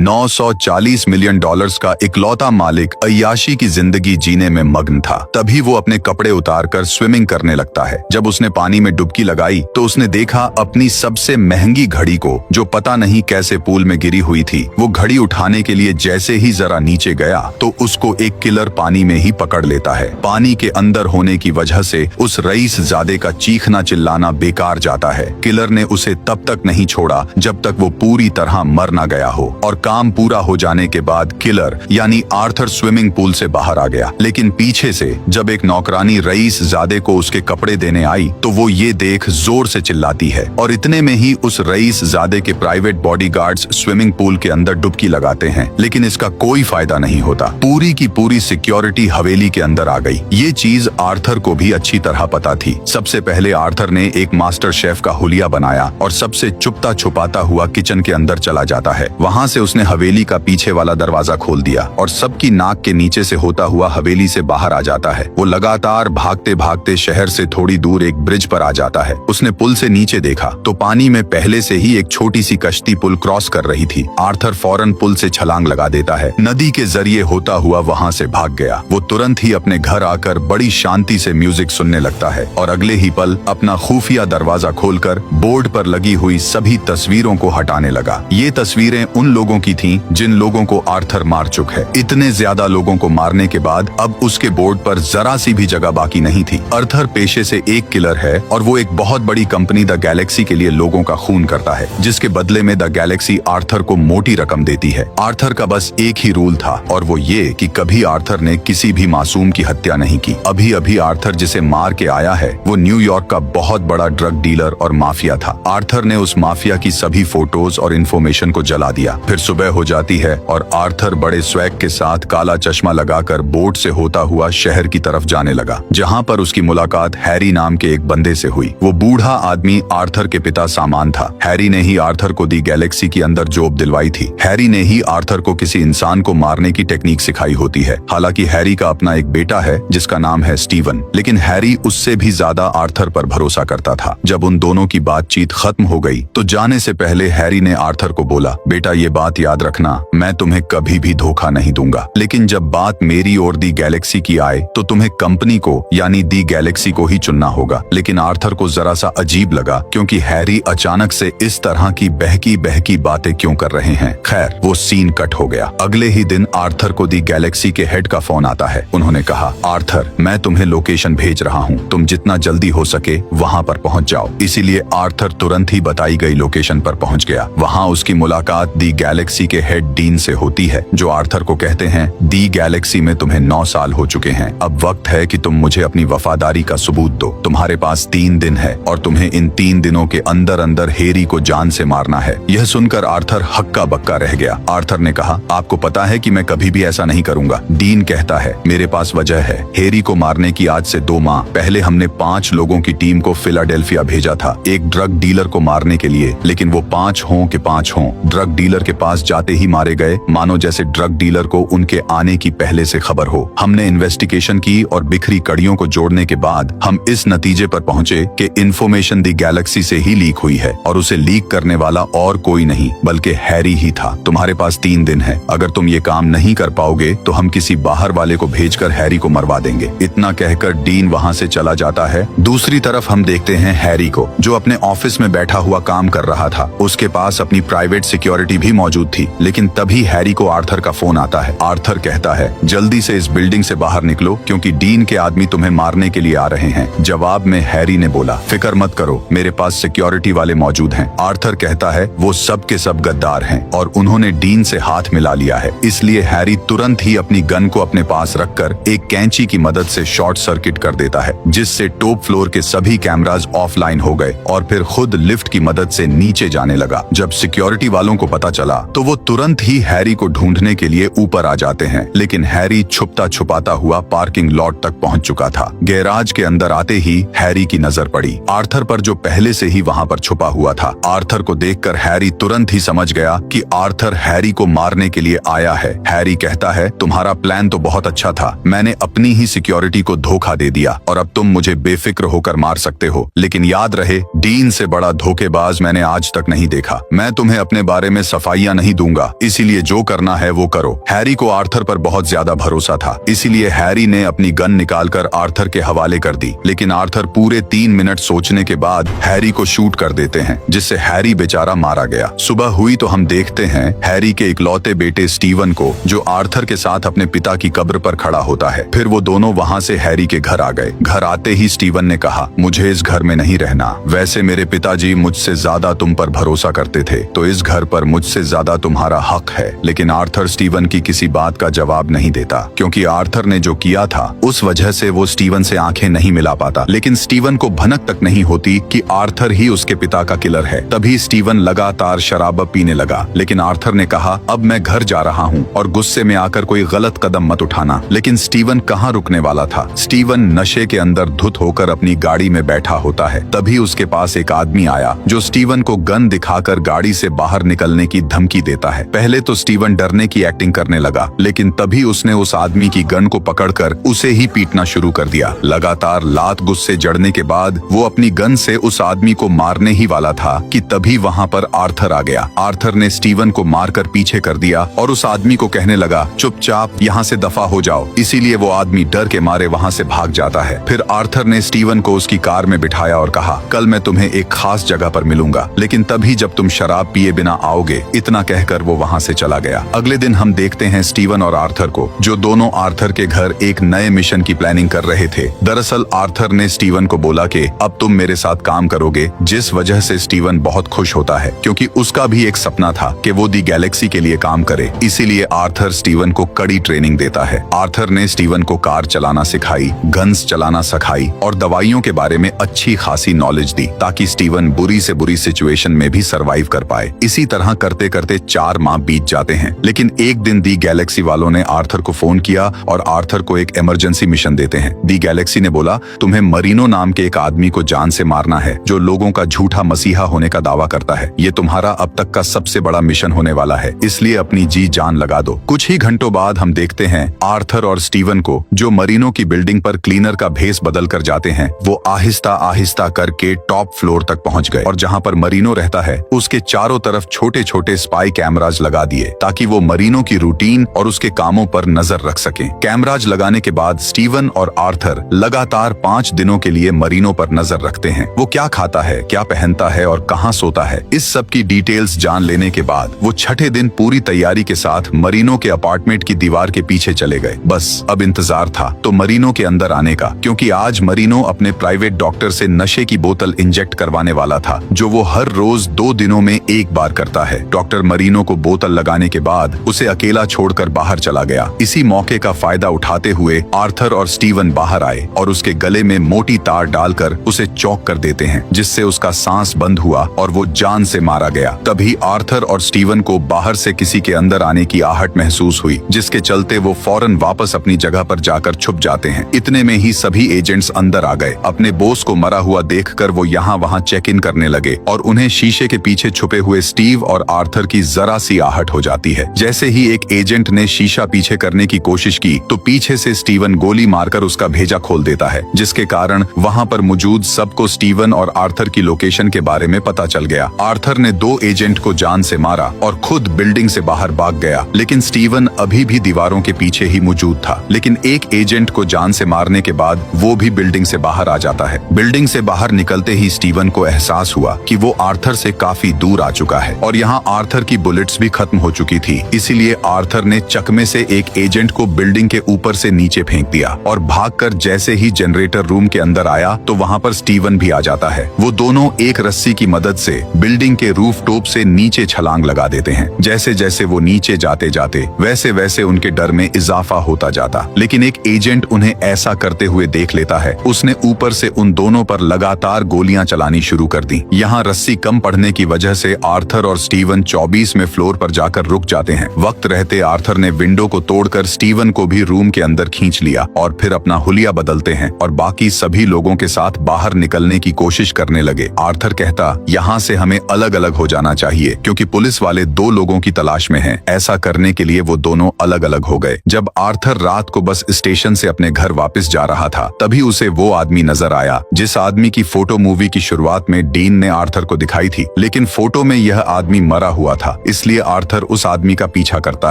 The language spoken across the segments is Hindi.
$940 मिलियन का इकलौता मालिक अय्याशी की जिंदगी जीने में मग्न था। तभी वो अपने कपड़े उतारकर स्विमिंग करने लगता है। जब उसने पानी में डुबकी लगाई तो उसने देखा अपनी सबसे महंगी घड़ी को, जो पता नहीं कैसे पूल में गिरी हुई थी। वो घड़ी उठाने के लिए जैसे ही जरा नीचे गया तो उसको एक किलर पानी में ही पकड़ लेता है। पानी के अंदर होने की वजह से उस रईस ज़ादे का चीखना चिल्लाना बेकार जाता है। किलर ने उसे तब तक नहीं छोड़ा जब तक वो पूरी तरह मर ना गया हो। और काम पूरा हो जाने के बाद किलर यानी आर्थर स्विमिंग पूल से बाहर आ गया। लेकिन पीछे से जब एक नौकरानी रईस ज़ादे को उसके कपड़े देने आई तो वो ये देख जोर से चिल्लाती है और इतने में ही उस रईस ज़ादे के प्राइवेट बॉडीगार्ड्स स्विमिंग पूल के अंदर डुबकी लगाते हैं। लेकिन इसका कोई फायदा नहीं होता। पूरी की पूरी सिक्योरिटी हवेली के अंदर आ गई। ये चीज आर्थर को भी अच्छी तरह पता थी। सबसे पहले आर्थर ने एक मास्टर शेफ का हुलिया बनाया और सबसे छुपता छुपाता हुआ किचन के अंदर चला जाता है। वहाँ से उसने हवेली का पीछे वाला दरवाजा खोल दिया और सबकी नाक के नीचे से होता हुआ हवेली से बाहर आ जाता है। वो लगातार भागते भागते शहर से थोड़ी दूर एक ब्रिज पर आ जाता है। उसने पुल से नीचे देखा तो पानी में पहले से ही एक छोटी सी कश्ती पुल क्रॉस कर रही थी। आर्थर फौरन पुल से छलांग लगा देता है। नदी के जरिए होता हुआ वहाँ से भाग गया। वो तुरंत ही अपने घर आकर बड़ी शांति से म्यूजिक सुनने लगता है और अगले ही पल अपना खुफिया दरवाजा खोलकर बोर्ड पर लगी हुई सभी तस्वीरों को हटाने लगा। ये तस्वीरें उन लोगों की थीं जिन लोगों को आर्थर मार चुका है। इतने ज्यादा लोगों को मारने के बाद अब उसके बोर्ड पर जरा सी भी जगह बाकी नहीं थी। आर्थर पेशे से एक किलर है और वो एक बहुत बड़ी कंपनी द गैलेक्सी के लिए लोगों का खून करता है, जिसके बदले में द गैलेक्सी आर्थर को मोटी रकम देती है। आर्थर का बस एक ही रूल था और वो ये कि कभी आर्थर ने किसी भी मासूम की हत्या नहीं की। अभी अभी आर्थर जिसे मार के आया है वो न्यूयॉर्क का बहुत बड़ा ड्रग डीलर और माफिया था। आर्थर ने उस माफिया की सभी फोटोज और इन्फॉर्मेशन को जला दिया। फिर सुबह हो जाती है और आर्थर बड़े स्वैग के साथ काला चश्मा लगाकर बोट से होता हुआ शहर की तरफ जाने लगा, जहाँ पर उसकी मुलाकात हैरी नाम के एक बंदे से हुई। वो बूढ़ा आदमी आर्थर के पिता सामान था। हैरी ने ही आर्थर को दी गैलेक्सी के अंदर जॉब दिलवाई थी। हैरी ने ही आर्थर को किसी इंसान को मारने की टेक्निक सिखाई होती है। हालांकि हैरी का अपना एक बेटा है जिसका नाम है स्टीवन, लेकिन हैरी उससे भी ज्यादा आर्थर पर भरोसा करता था। जब उन दोनों की बातचीत खत्म हो गई तो जाने से पहले हैरी ने आर्थर को बोला, बेटा ये बात याद रखना, मैं तुम्हें कभी भी धोखा नहीं दूंगा, लेकिन जब बात मेरी और दी गैलेक्सी की आए तो तुम्हें कंपनी को यानी दी गैलेक्सी को ही चुनना होगा। लेकिन आर्थर को जरा सा अजीब लगा क्योंकि हैरी अचानक से इस तरह की बहकी बहकी बातें क्यों कर रहे हैं। खैर वो सीन कट हो गया। अगले ही दिन आर्थर को दी गैलेक्सी के हेड का फोन आता है। उन्होंने कहा, आर्थर मैं तुम्हें लोकेशन भेज रहा हूँ, तुम जितना जल्दी हो सके वहाँ पर पहुँच जाओ। इसीलिए आर्थर तुरंत ही बताई गई लोकेशन पर पहुँच गया। वहाँ उसकी मुलाकात दी गैलेक्सी के हेड डीन से होती है, जो आर्थर को कहते हैं, दी गैलेक्सी में तुम्हें 9 साल हो चुके हैं। अब वक्त है कि तुम मुझे अपनी वफादारी का सबूत दो। तुम्हारे पास 3 दिन है और तुम्हें इन 3 दिनों के अंदर अंदर हैरी को जान से मारना है। यह सुनकर आर्थर हक्का बक्का रह गया। आर्थर ने कहा, आपको पता है कि मैं कभी भी ऐसा नहीं करूंगा। डीन कहता है, मेरे पास वजह है। हैरी को मारने की आज से 2 माह पहले हमने 5 लोगों की टीम को फिलाडेल्फिया भेजा था एक ड्रग डीलर को मारने के लिए, लेकिन वो 5 हों के 5 हों ड्रग डीलर के पास जाते ही मारे गए, मानो जैसे ड्रग डीलर को उनके आने की पहले से खबर हो। हमने इन्वेस्टिगेशन की और बिखरी कड़ियों को जोड़ने के बाद हम इस नतीजे पर पहुंचे कि इन्फॉर्मेशन दी गैलेक्सी से ही लीक हुई है और उसे लीक करने वाला और कोई नहीं बल्कि हैरी ही था। तुम्हारे पास 3 दिन है। अगर तुम ये काम नहीं कर पाओगे तो हम किसी बाहर वाले को भेजकर हैरी को मरवा देंगे। इतना कहकर डीन वहाँ से चला जाता है। दूसरी तरफ हम देखते हैं हैरी को, जो अपने ऑफिस में बैठा हुआ काम कर रहा था। उसके पास अपनी प्राइवेट सिक्योरिटी भी मौजूद थी। लेकिन तभी हैरी को आर्थर का फोन आता है। आर्थर कहता है, जल्दी से इस बिल्डिंग से बाहर निकलो क्योंकि डीन के आदमी तुम्हें मारने के लिए आ रहे हैं। जवाब में हैरी ने बोला, फिक्र मत करो, मेरे पास सिक्योरिटी वाले मौजूद हैं। आर्थर कहता है, वो सब के सब गद्दार हैं और उन्होंने डीन से हाथ मिला लिया है। इसलिए हैरी तुरंत ही अपनी गन को अपने पास रखकर एक कैंची की मदद से शॉर्ट सर्किट कर देता है, जिससे टॉप फ्लोर के सभी कैमरास ऑफलाइन हो गए और फिर खुद लिफ्ट की मदद से नीचे जाने लगा। जब सिक्योरिटी वालों को पता चला तो वो तुरंत ही हैरी को ढूंढने के लिए ऊपर आ जाते हैं, लेकिन हैरी छुपता छुपाता हुआ पार्किंग लॉट तक पहुंच चुका था। गैराज के अंदर आते ही हैरी की नजर पड़ी आर्थर पर, जो पहले से ही वहां पर छुपा हुआ था। आर्थर को देखकर हैरी तुरंत ही समझ गया कि आर्थर हैरी को मारने के लिए आया है। हैरी कहता है, तुम्हारा प्लान तो बहुत अच्छा था, मैंने अपनी ही सिक्योरिटी को धोखा दे दिया और अब तुम मुझे बेफिक्र होकर मार सकते हो, लेकिन याद रहे, डीन से बड़ा धोखेबाज मैंने आज तक नहीं देखा। मैं तुम्हें अपने बारे में सफाइयां नहीं नहीं दूंगा, इसीलिए जो करना है वो करो। हैरी को आर्थर पर बहुत ज्यादा भरोसा था, इसीलिए हैरी ने अपनी गन निकालकर आर्थर के हवाले कर दी। लेकिन आर्थर पूरे 3 मिनट सोचने के बाद हैरी को शूट कर देते हैं, जिससे हैरी बेचारा मारा गया। सुबह हुई तो हम देखते हैं हैरी के इकलौते बेटे स्टीवन को, जो आर्थर के साथ अपने पिता की कब्र पर खड़ा होता है। फिर वो दोनों वहाँ से हैरी के घर आ गए। घर आते ही स्टीवन ने कहा, मुझे इस घर में नहीं रहना। वैसे मेरे पिताजी मुझसे ज्यादा तुम पर भरोसा करते थे, तो इस घर पर मुझसे ज्यादा तुम्हारा हक है। लेकिन आर्थर स्टीवन की किसी बात का जवाब नहीं देता, क्योंकि आर्थर ने जो किया था उस वजह से वो स्टीवन से आंखें नहीं मिला पाता। लेकिन स्टीवन को भनक तक नहीं होती कि आर्थर ही उसके पिता का किलर है। तभी स्टीवन लगातार शराब पीने लगा। लेकिन आर्थर ने कहा, अब मैं घर जा रहा हूँ और गुस्से में आकर कोई गलत कदम मत उठाना। लेकिन स्टीवन कहाँ रुकने वाला था। स्टीवन नशे के अंदर धुत होकर अपनी गाड़ी में बैठा होता है। तभी उसके पास एक आदमी आया, जो स्टीवन को गन दिखाकर गाड़ी से बाहर निकलने की धमकी देता है। पहले तो स्टीवन डरने की एक्टिंग करने लगा, लेकिन तभी उसने उस आदमी की गन को पकड़कर उसे ही पीटना शुरू कर दिया। लगातार लात गुस्से जड़ने के बाद वो अपनी गन से उस आदमी को मारने ही वाला था कि तभी वहाँ पर आर्थर आ गया। आर्थर ने स्टीवन को मारकर पीछे कर दिया और उस आदमी को कहने लगा, चुपचाप यहाँ से दफा हो जाओ। इसीलिए वो आदमी डर के मारे वहाँ से भाग जाता है। फिर आर्थर ने स्टीवन को उसकी कार में बिठाया और कहा, कल मैं तुम्हें एक खास जगह पर मिलूंगा, लेकिन तभी जब तुम शराब पिए बिना आओगे। इतना कहकर वो वहाँ से चला गया। अगले दिन हम देखते हैं स्टीवन और आर्थर को, जो दोनों आर्थर के घर एक नए मिशन की प्लानिंग कर रहे थे। दरअसल आर्थर ने स्टीवन को बोला कि अब तुम मेरे साथ काम करोगे, जिस वजह से स्टीवन बहुत खुश होता है, क्योंकि उसका भी एक सपना था कि वो दी गैलेक्सी के लिए काम करे। इसीलिए आर्थर स्टीवन को कड़ी ट्रेनिंग देता है। आर्थर ने स्टीवन को कार चलाना सिखाई, गन्स चलाना सिखाई और दवाइयों के बारे में अच्छी खासी नॉलेज दी, ताकि स्टीवन बुरी से बुरी सिचुएशन में भी सरवाइव कर पाए। इसी तरह करते करते 4 माह बीत जाते हैं। लेकिन एक दिन दी गैलेक्सी वालों ने आर्थर को फोन किया और आर्थर को एक इमरजेंसी मिशन देते हैं। दी गैलेक्सी ने बोला, तुम्हें मरीनो नाम के एक आदमी को जान से मारना है, जो लोगों का झूठा मसीहा होने का दावा करता है। ये तुम्हारा अब तक का सबसे बड़ा मिशन होने वाला है, इसलिए अपनी जी जान लगा दो। कुछ ही घंटों बाद हम देखते हैं आर्थर और स्टीवन को, जो मरीनो की बिल्डिंग पर क्लीनर का भेस बदल कर जाते हैं। वो आहिस्ता आहिस्ता करके टॉप फ्लोर तक पहुंच गए और जहां पर मरीनो रहता है उसके चारों तरफ छोटे छोटे स्पाई कैमराज लगा दिए, ताकि वो मरीनो की रूटीन और उसके कामों पर नजर रख सकें। कैमराज लगाने के बाद स्टीवन और आर्थर लगातार 5 दिनों के लिए मरीनो पर नजर रखते हैं। वो क्या खाता है, क्या पहनता है और कहाँ सोता है, इस सब की डिटेल्स जान लेने के बाद वो छठे दिन पूरी तैयारी के साथ मरीनो के अपार्टमेंट की दीवार के पीछे चले गए। बस अब इंतजार था तो मरीनो के अंदर आने का, क्योंकि आज मरीनो अपने प्राइवेट डॉक्टर से नशे की बोतल इंजेक्ट करवाने वाला था, जो वो हर रोज 2 दिनों में एक बार करता है। डॉक्टर मरीनो को बोतल लगाने के बाद उसे अकेला छोड़कर बाहर चला गया। इसी मौके का फायदा उठाते हुए आर्थर और स्टीवन बाहर आए और उसके गले में मोटी तार डालकर उसे चौक कर देते हैं, जिससे उसका सांस बंद हुआ और वो जान से मारा गया। तभी आर्थर और स्टीवन को बाहर से किसी के अंदर आने की आहट महसूस हुई, जिसके चलते वो फौरन वापस अपनी जगह पर जाकर छुप जाते हैं। इतने में ही सभी एजेंट्स अंदर आ गए। अपने बॉस को मरा हुआ देखकर वो यहाँ वहाँ चेक इन करने लगे और उन्हें शीशे के पीछे छुपे हुए स्टीव और आर्थर की जरा सी आहट हो जाती है। जैसे ही एक एजेंट ने शीशा पीछे करने की कोशिश की तो पीछे से स्टीवन गोली मारकर उसका भेजा खोल देता है, जिसके कारण वहाँ पर मौजूद सबको स्टीवन और आर्थर की लोकेशन के बारे में पता चल गया। आर्थर ने 2 एजेंट को जान से मारा और खुद बिल्डिंग से बाहर भाग गया, लेकिन स्टीवन अभी भी दीवारों के पीछे ही मौजूद था। लेकिन एक एजेंट को जान से मारने के बाद वो भी बिल्डिंग से बाहर आ जाता है। बिल्डिंग से बाहर निकलते ही स्टीवन को एहसास हुआ कि वो आर्थर से काफी दूर आ चुका है और यहाँ आर्थर की बुलेट्स भी खत्म हो चुकी थी। इसीलिए आर्थर ने चकमे से एक एजेंट को बिल्डिंग के ऊपर से नीचे फेंक दिया और भागकर जैसे ही जनरेटर रूम के अंदर आया तो वहाँ पर स्टीवन भी आ जाता है। वो दोनों एक रस्सी की मदद से बिल्डिंग के रूफ टॉप से नीचे छलांग लगा देते हैं। जैसे जैसे वो नीचे जाते जाते वैसे वैसे उनके डर में इजाफा होता जाता। लेकिन एक एजेंट उन्हें ऐसा करते हुए देख लेता है। उसने ऊपर से उन दोनों पर लगातार गोलियां चलानी शुरू कर दी। यहाँ रस्सी कम पड़ने की वजह से आर्थर और स्टीवन 24वें फ्लोर पर जाकर रुक जाते हैं। वक्त रहते आर्थर ने विंडो को तोड़कर स्टीवन को भी रूम के अंदर खींच लिया और फिर अपना हुलिया बदलते हैं और बाकी सभी लोगों के साथ बाहर निकलने की कोशिश करने लगे। आर्थर कहता, यहाँ से हमें अलग अलग हो जाना चाहिए, क्योंकि पुलिस वाले 2 लोगों की तलाश में हैं। ऐसा करने के लिए वो दोनों अलग अलग हो गए। जब आर्थर रात को बस स्टेशन से अपने घर वापस जा रहा था, तभी उसे वो आदमी नजर आया जिस आदमी की फोटो मूवी की शुरुआत में डीन ने आर्थर को दिखाई थी। लेकिन फोटो में यह आदमी मरा हुआ था। इसलिए आर्थर उस आदमी का पीछा करता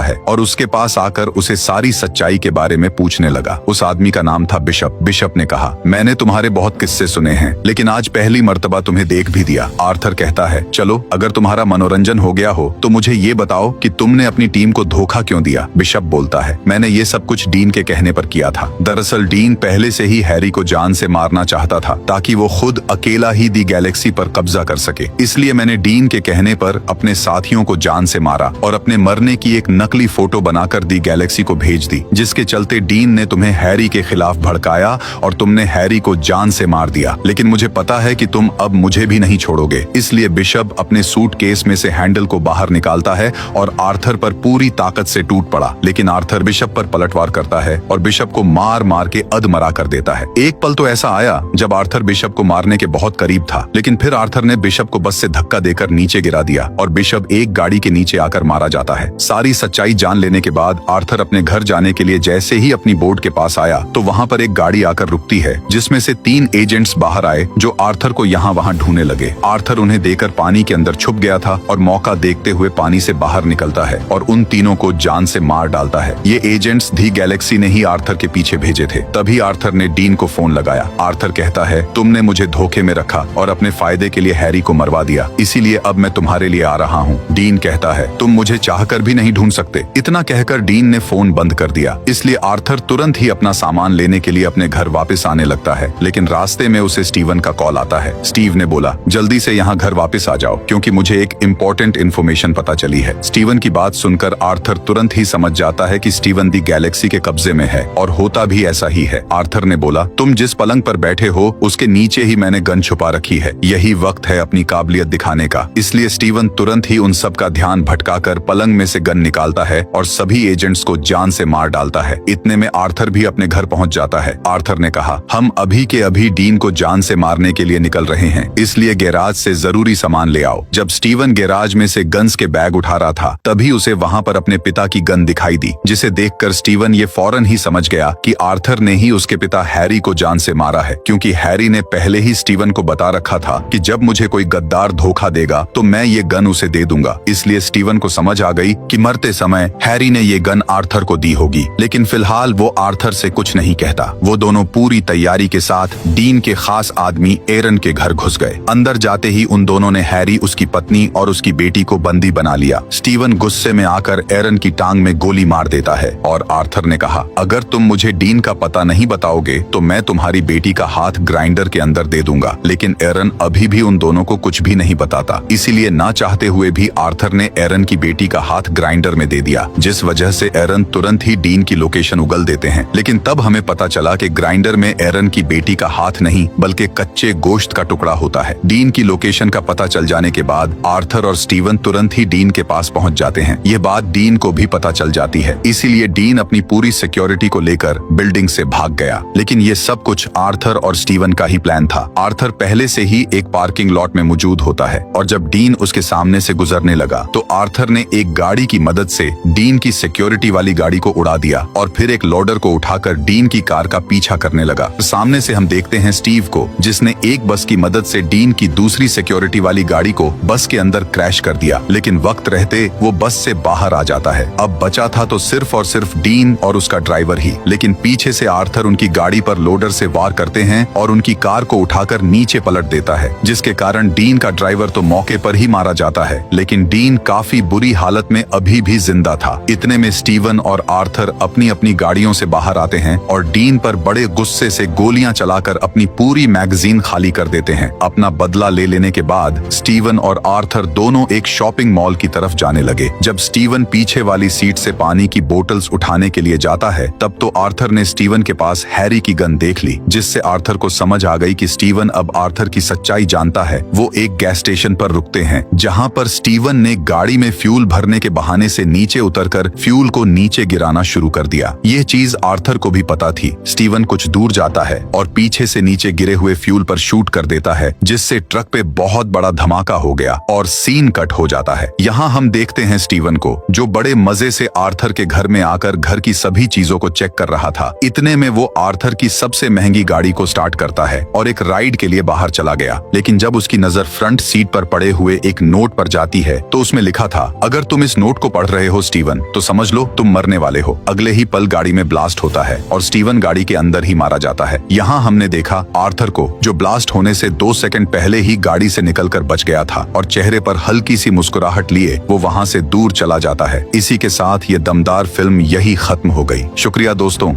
है और उसके पास आकर उसे सारी सच्चाई के बारे में पूछने लगा। उस आदमी का नाम था बिशप। बिशप ने कहा, मैंने तुम्हारे बहुत किस्से सुने हैं, लेकिन आज पहली मर्तबा तुम्हें देख भी दिया। आर्थर कहता है, चलो अगर तुम्हारा मनोरंजन हो गया हो तो मुझे ये बताओ कि तुमने अपनी टीम को धोखा क्यों दिया। बिशप बोलता है, मैंने ये सब कुछ डीन के कहने पर किया था। दरअसल डीन पहले से ही हैरी को जान से मारना चाहता था ताकि वो खुद अकेला ही दी गैलेक्सी पर कब्जा कर सके। इसलिए मैंने डीन के कहने पर अपने साथियों को जान से मारा और अपने मरने की एक नकली फोटो बनाकर दी गैलेक्सी को भेज दी, जिसके चलते डीन ने तुम्हें हैरी के खिलाफ भड़काया और तुमने हैरी को जान से मार दिया। लेकिन मुझे पता है कि तुम अब मुझे भी नहीं छोड़ोगे। इसलिए बिशप अपने सूटकेस में से हैंडल को बाहर निकालता है और आर्थर पर पूरी ताकत से टूट पड़ा। लेकिन आर्थर बिशप पर पलटवार करता है और बिशप को मार मार के अधमरा कर देता है। एक पल तो ऐसा आया जब आर्थर बिशप को मारने के बहुत करीब था, लेकिन फिर आर्थर ने बिशप को बस से धक्का देकर नीचे गिरा दिया और बिशप एक गाड़ी के नीचे आकर मारा जाता है। सारी सच्चाई जान लेने के बाद आर्थर अपने घर जाने के लिए जैसे ही अपनी बोट के पास आया तो वहाँ पर एक गाड़ी आकर रुकती है, जिसमें से 3 एजेंट्स बाहर आए जो आर्थर को यहाँ वहाँ ढूंढने लगे। आर्थर उन्हें देकर पानी के अंदर छुप गया था और मौका देखते हुए पानी से बाहर निकलता है और उन तीनों को जान से मार डालता है। ये एजेंट्स दी गैलेक्सी ने ही आर्थर के पीछे भेजे थे। तभी आर्थर ने डीन को फोन लगाया। आर्थर कहता है, तुमने मुझे धोखे में रखा और अपने फायदे के लिए हैरी को मरवा दिया, इसीलिए अब मैं तुम्हारे लिए आ रहा हूँ। डीन कहता है, तुम मुझे चाहकर भी नहीं ढूंढ सकते। इतना कहकर डीन ने फोन बंद कर दिया। इसलिए आर्थर तुरंत ही अपना सामान लेने के लिए अपने घर वापस आने लगता है, लेकिन रास्ते में उसे स्टीवन का कॉल आता है। स्टीव ने बोला, जल्दी से यहाँ घर वापस आ जाओ क्योंकि मुझे एक इम्पोर्टेंट इन्फॉर्मेशन पता चली है। स्टीवन की बात सुनकर आर्थर तुरंत ही समझ जाता है कि स्टीवन दी गैलेक्सी के कब्जे में है और होता भी ऐसा ही है। आर्थर ने बोला, तुम जिस पलंग पर बैठे हो उसके नीचे ही मैंने गन छुपा रखी है। यही वक्त है अपनी काबिलियत दिखाने का। इसलिए स्टीवन तुरंत ही उन सब का ध्यान भटकाकर पलंग में से गन निकालता है और सभी एजेंट्स को जान से मार डालता है। इतने में आर्थर भी अपने घर पहुंच जाता है। आर्थर ने कहा, हम अभी के अभी डीन को जान से मारने के लिए निकल रहे हैं, इसलिए गैराज से जरूरी सामान ले आओ। जब स्टीवन गैराज में से गन्स के बैग उठा रहा था तभी उसे वहाँ पर अपने पिता की गन दिखाई दी, जिसे देखकर स्टीवन ये फौरन ही समझ गया कि आर्थर ने ही उसके पिता हैरी को जान से मारा है, क्योंकि हैरी ने पहले ही स्टीवन को बता रखा था कि जब मुझे कोई गद्दार धोखा देगा तो मैं ये गन उसे दे दूंगा। इसलिए स्टीवन को समझ आ गई कि मरते समय हैरी ने ये गन आर्थर को दी होगी। लेकिन फिलहाल वो आर्थर से कुछ नहीं कहता। वो दोनों पूरी तैयारी के साथ डीन के खास आदमी एरन के घर घुस गए। अंदर जाते ही उन दोनों ने हैरी, उसकी पत्नी और उसकी बेटी को बंदी बना लिया। स्टीवन गुस्से में आकर एरन की टांग में गोली मार देता है और आर्थर ने कहा, अगर तुम मुझे डीन का पता नहीं बताओगे तो मैं तुम्हारी बेटी का हाथ ग्राइंडर के अंदर दे दूंगा। लेकिन एरन अभी भी उन दोनों को कुछ भी नहीं बताता। इसीलिए ना चाहते हुए भी आर्थर ने एरन की बेटी का हाथ ग्राइंडर में दे दिया, जिस वजह से एरन तुरंत ही डीन की लोकेशन उगल देते हैं। लेकिन तब हमें पता चला कि ग्राइंडर में एरन की बेटी का हाथ नहीं बल्कि कच्चे गोश्त का टुकड़ा होता है। डीन की लोकेशन का पता चल जाने के बाद आर्थर और स्टीवन तुरंत ही डीन के पास पहुंच जाते हैं। ये बात डीन को भी पता चल जाती है, इसीलिए डीन अपनी पूरी सिक्योरिटी को लेकर बिल्डिंग से भाग गया। लेकिन ये सब कुछ आर्थर और स्टीवन का ही प्लान था। आर्थर पहले से ही एक पार्किंग लॉट में मौजूद होता है और जब डीन उसके सामने से गुजरने लगा तो आर्थर ने एक गाड़ी की मदद से डीन की सिक्योरिटी वाली गाड़ी को उड़ा दिया और फिर एक लोडर को उठाकर डीन की कार का पीछा करने लगा। सामने से हम देखते हैं स्टीव को, जिसने एक बस की मदद से डीन की दूसरी सिक्योरिटी वाली गाड़ी को बस के अंदर क्रैश कर दिया, लेकिन वक्त रहते वो बस से बाहर आ जाता है। अब बचा था तो सिर्फ और सिर्फ डीन और उसका ड्राइवर ही। लेकिन पीछे से आर्थर उनकी गाड़ी पर लोडर से वार करते हैं और उनकी कार को उठाकर नीचे पलट देता है, जिसके कारण डीन का ड्राइवर तो मौके पर ही मारा जाता है। लेकिन डीन काफी बुरी हालत में अभी भी जिंदा था। इतने में स्टीवन और आर्थर अपनी अपनी गाड़ियों से बाहर आते हैं और डीन पर बड़े गुस्से से गोलियां चलाकर अपनी पूरी मैगजीन खाली कर देते हैं। अपना बदला ले लेने के बाद स्टीवन और आर्थर दोनों एक शॉपिंग मॉल की तरफ जाने लगे। जब स्टीवन पीछे वाली सीट से पानी की बोतल्स उठाने के लिए जाता है तब तो आर्थर ने स्टीवन के पास हैरी की गन देख ली, जिससे आर्थर को समझ आ गई कि स्टीवन अब आर्थर की सच्चाई जानता है। वो एक गैस स्टेशन पर रुकते हैं जहां पर स्टीवन ने गाड़ी में फ्यूल भरने के बहाने से नीचे उतरकर फ्यूल को नीचे गिराना शुरू कर दिया। ये चीज आर्थर को भी पता थी। स्टीवन कुछ दूर जाता है और पीछे से नीचे गिरे हुए फ्यूल पर शूट कर देता है, जिससे ट्रक पे बहुत बड़ा धमाका हो गया और सीन कट हो जाता है। यहाँ हम देखते हैं स्टीवन को, जो बड़े मजे से आर्थर के घर में आकर घर की सभी चीजों को चेक कर रहा था। इतने में वो आर्थर की सबसे महंगी गाड़ी को स्टार्ट करता है और एक राइड के लिए बाहर चला गया। लेकिन जब उसकी नजर फ्रंट सीट पर पड़े हुए एक नोट पर जाती है तो तो उसमें लिखा था, अगर तुम इस नोट को पढ़ रहे हो स्टीवन, तो समझ लो तुम मरने वाले हो। अगले ही पल गाड़ी में ब्लास्ट होता है और स्टीवन गाड़ी के अंदर ही मारा जाता है। यहाँ हमने देखा आर्थर को, जो ब्लास्ट होने से 2 सेकंड पहले ही गाड़ी से निकलकर बच गया था और चेहरे पर हल्की सी मुस्कुराहट लिए वो वहाँ से दूर चला जाता है। इसी के साथ ये दमदार फिल्म यही खत्म हो गई। शुक्रिया दोस्तों।